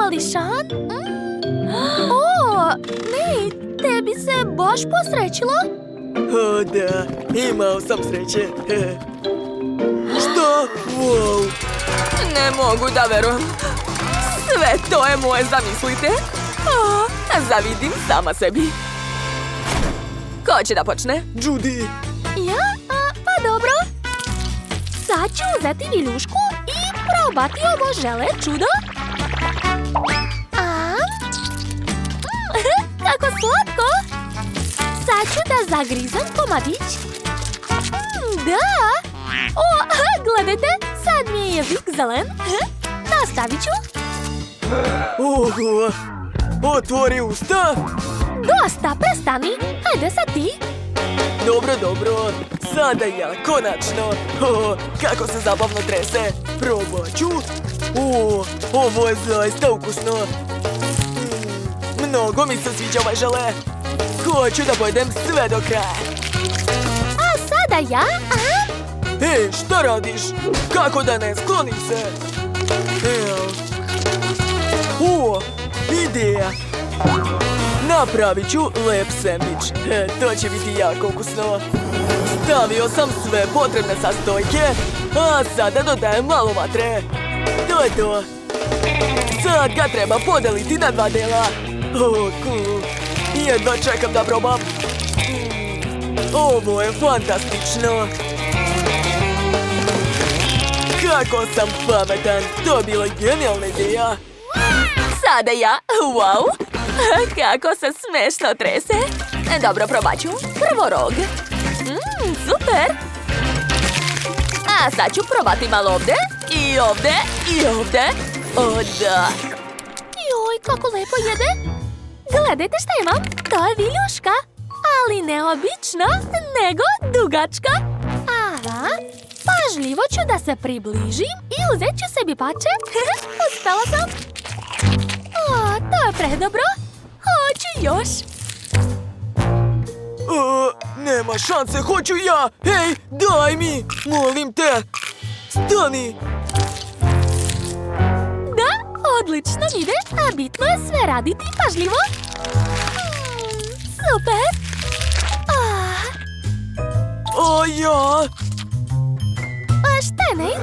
mališan? O, Nate, tebi se baš posrećilo? O, da, imao sam sreće. Što? Wow. Ne mogu da verujem. Sve to je moje, zamislite. Zavidim sama sebi. Ko će da počne? Judy. Ja? Pa dobro. Sad ću uzeti viljušku i probati ovo žele čudo. Kako slatko! Sad ću da zagrizem komadić. Da! O, gledajte, sad mi je jezik zelen. Nastavit ću. Oho, otvori usta. Dosta, prestani. Hajde sad ti. Dobro. Sada ja, konačno. Kako se zabavno trese. Probat ću. Ovo je zaista ukusno. Mnogo mi se sviđa ovaj žele. Hoću da pojedem sve do kraja. A sada ja, Ej, šta radiš? Kako da ne, skloni se. Ideja. Napravit ću lep sendvič. To će biti jako ukusno. Stavio sam sve potrebne sastojke, a sada dodajem malo vatre. To je to. Sad ga treba podeliti na 2 dela. Cool. Jedva čekam da probam. Ovo je fantastično. Kako sam pametan. To je bila genijalna ideja. Sada ja. Wow. Kako se smešno trese. Dobro, probat ću. Prvo rog. Super. A sad ću probati malo ovde. I ovde. O, da. Joj, kako lepo jede. Gledajte šta imam. To je viljuška. Ali ne obična, nego dugačka. Pažljivo ću da se približim i uzet ću sebi pače. Uspela sam. To je predobro. Hoću još. Nema šanse, hoću ja. Hej, daj mi. Molim te. Stani. Da, odlično ide, a bitno je sve raditi pažljivo. Super. A ja? A šta je, Nate?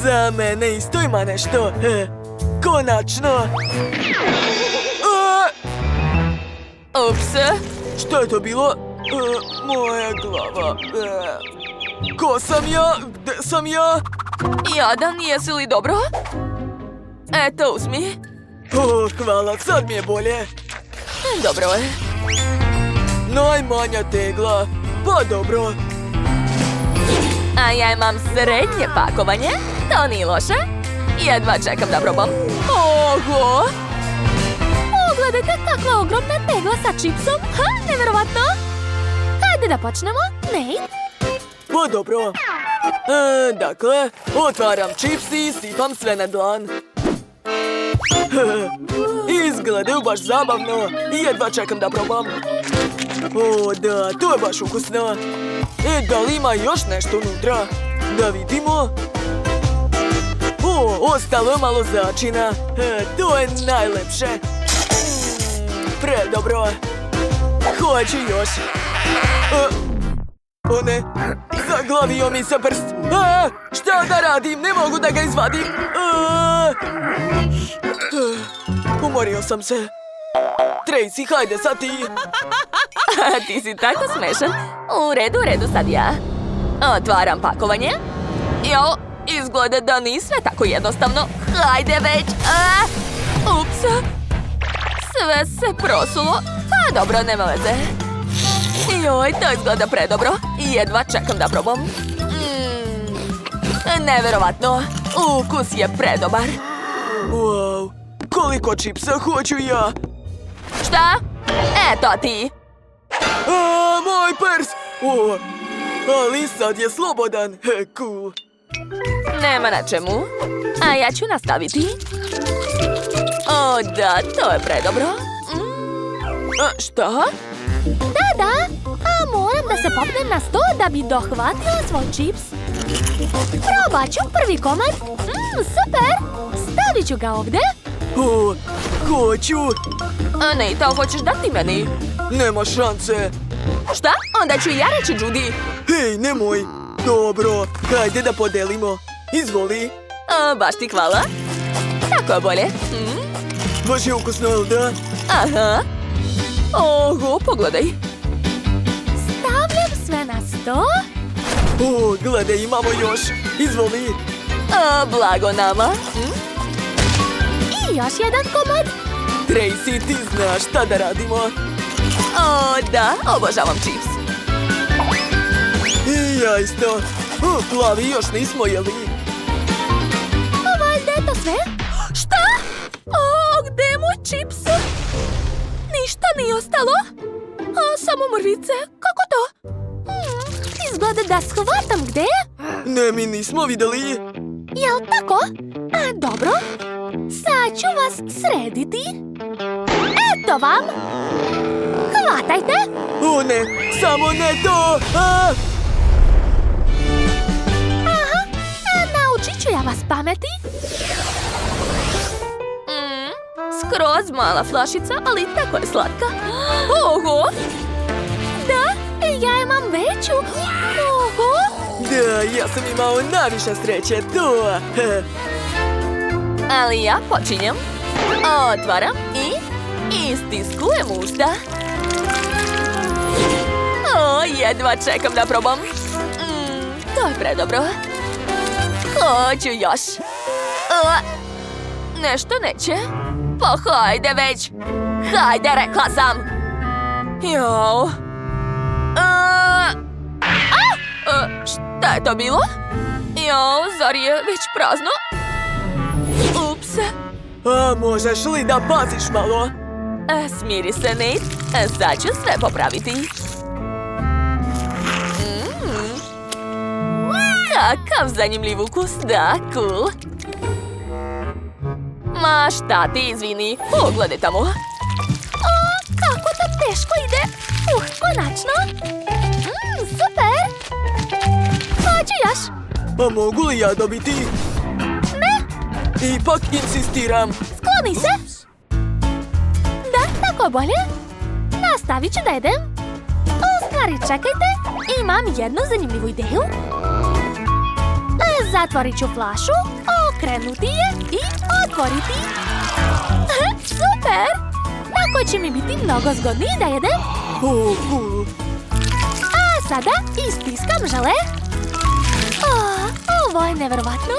Za mene isto ima nešto. Konačno. Ups. Što je to bilo? Moja glava. Ko sam ja? Gde sam ja? Jadan, jesi li dobro? Eto, uzmi. Hvala, sad mi je bolje. Dobro je. Najmanja tegla. Pa dobro. A ja imam srednje pakovanje. To nije loše. Jedva čekam da probam. Oho! Gledajte kakva ogromna tegla sa čipsom. Neverovatno. Hajde da počnemo, Nate. Pa dobro. Dakle, otvaram čips i sipam sve na dlan. Izgledaju baš zabavno. Jedva čekam da probam. O, da, to je baš ukusno. Da li ima još nešto unutra? Da vidimo. Ostalo je malo začina. To je najlepše. Predobro. Hoću još. O ne, zaglavio mi se prst. Šta da radim? Ne mogu da ga izvadim. Umorio sam se. Tracy, hajde sad ti. Ti si tako smešan. U redu sad ja. Otvaram pakovanje. Jo, izgleda da nije sve tako jednostavno. Hajde već. Ups. Sve se prosulo. Pa dobro, nema veze. Joj, to izgleda predobro. Jedva čekam da probam. Neverovatno. Ukus je predobar. Wow, koliko čipsa hoću ja. Šta? Eto ti. Moj pers. Ali sad je slobodan. Cool. Nema na čemu. A ja ću nastaviti. O, da, to je predobro. Šta? Da. A moram da se popnem na sto da bi dohvatila svoj čips. Probat ću prvi komad. Super! Stavit ću ga ovdje. O, hoću. Anita, hoćeš dati meni? Nema šanse. Šta? Onda ću i ja reći Judy. Hej, nemoj. Dobro, hajde da podelimo. Izvoli. Baš ti hvala. Tako je bolje. Baš je ukusno, jel da? Aha. Oho, pogledaj. Stavljam sve na sto. O, gledaj, imamo još. Izvoli. Blago nama. I još jedan komad. Tracy, ti znaš šta da radimo. O, da, obožavam čips. I ja isto. O, plavi još nismo jeli. Valjda je to sve? Šta? O, gde je moj čips? Ništa nije ostalo? Samo mrvice. Kako to? Izgleda da shvatam gde je. Ne, mi nismo videli. Jel tako? Dobro. Sad ću vas srediti. Eto vam. Hvatajte. O ne, samo ne to. Naučit ću ja vas pameti. Skroz mala flašica, ali tako je slatka. Oho! Da, ja imam veću. Oho! Da, ja sam imao najviše sreće, to. Ali ja počinjem. Otvaram i istiskujem usta. O, jedva čekam da probam. To je predobro. Hoću još. Nešto neće. Pa hajde već. Hajde, rekla sam. Jao. Šta je to bilo? Jao, zar je već prazno? Ups. A možeš li da paziš malo? Smiri se, Nate. Sad ću sve popraviti. Kakav zanimljiv ukus, da, cool. Ma šta ti, izvini, pogledaj tamo. Kako to teško ide. Konačno. Super. Hoću još. A mogu li ja dobiti? Ne. Ipak insistiram. Skloni se. Da, tako bolje. Nastavit ću da jedem. U stvari, čekajte. Imam jednu zanimljivu ideju. Zatvorit ću flašu, okrenuti je i otvoriti. Super! Tako će mi biti mnogo zgodnije da jedem. Cool. A sada istiskam žele. Ovo je neverovatno.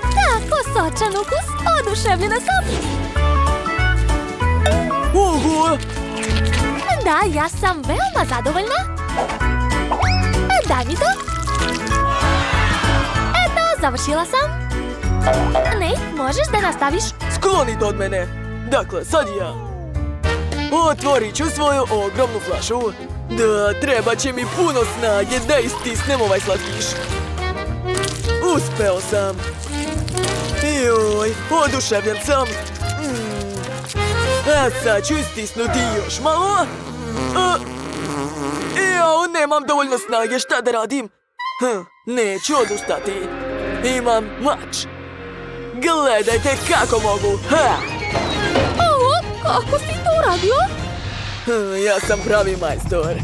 Tako sočan ukus, oduševljena sam. Oho! Da, ja sam veoma zadovoljna. Daj mi to. Završila sam. Nate, možeš da nastaviš? Sklonite od mene. Dakle, sad ja. Otvorit ću svoju ogromnu flašu. Da, treba će mi puno snage da istisnem ovaj slatkiš. Uspeo sam. Joj, oduševljen sam. A sad ću istisnuti još malo. Jao, nemam dovoljno snage, šta da radim? Neću odustati. Imam mač. Gledajte kako mogu. Kako si to uradio? Ja sam pravi majstor.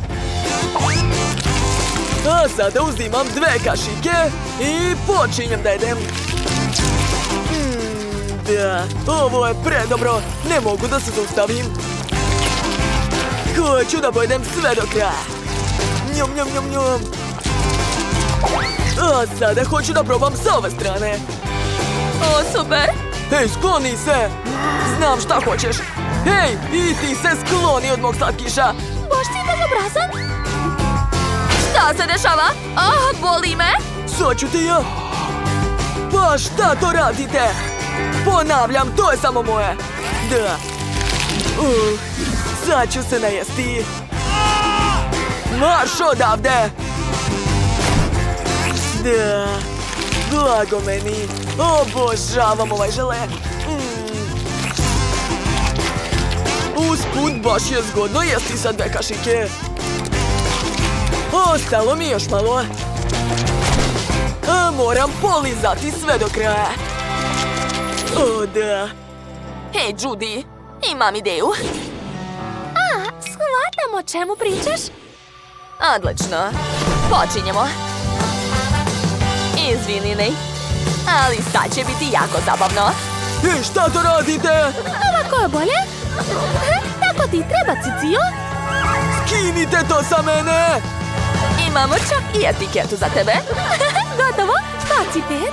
A sada uzimam 2 kašike i počinjem da jedem. Da, ovo je predobro. Ne mogu da se zaustavim. Hoću da pojedem sve do kraja. Njom, njom, njom, njom. A sada hoću da probam sa ove strane. O, super! Hej, skloni se! Znam šta hoćeš. Hej, i ti se skloni od mog slatkiša. Baš si bezobrazan. Šta se dešava? Boli me! Sad ću ti ja. Pa šta to radite? Ponavljam, to je samo moje. Da. Sad ću se najesti. Marš odavde! Da, blago meni. Obožavam ovaj žele. Usput, baš je zgodno jesti sa 2 kašike. Ostalo mi još malo. Moram polizati sve do kraja. O, da. Hej, Judy, imam ideju. Shvatam o čemu pričaš. Odlično. Počinjemo. Izvini, Nate, ali sad će biti jako zabavno. Šta to radite? Ovako je bolje. Tako ti treba, Cicio. Skinite to sa mene! Imamo čak i etiketu za tebe. Gotovo, pacite.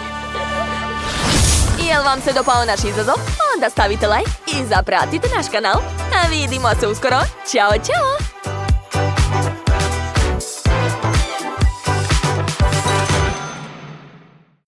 Jel vam se dopao naš izazov? Onda stavite like i zapratite naš kanal. A vidimo se uskoro. Ćao, ćao!